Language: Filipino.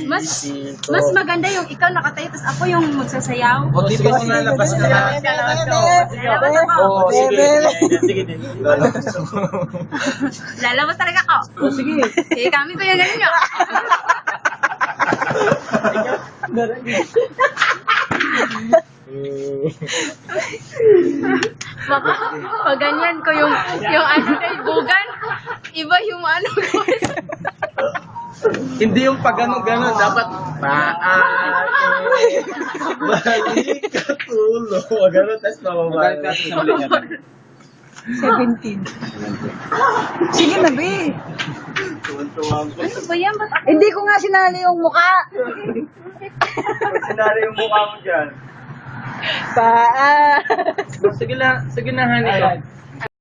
Mas maganda yung ikaw nakatayo tapos ako yung magsasayaw. O, di ba lalabas ka na? Oo, Sige. Sige din. lalabas talaga ako. O, sige. Sige, kami ko yung ganun yun. Baka pag ganyan ko yung ano kay Bugan, iba yung ano ko. Hindi yung pag gano'n, dapat balik ka tulo. Gano'n, tapos mababalik. 17. Sige na, be. Ano ba yan? Ba't ako? Hindi ko nga sinali yung mukha. Sinari yung mukha mo dyan. Paa. Sige na, honey.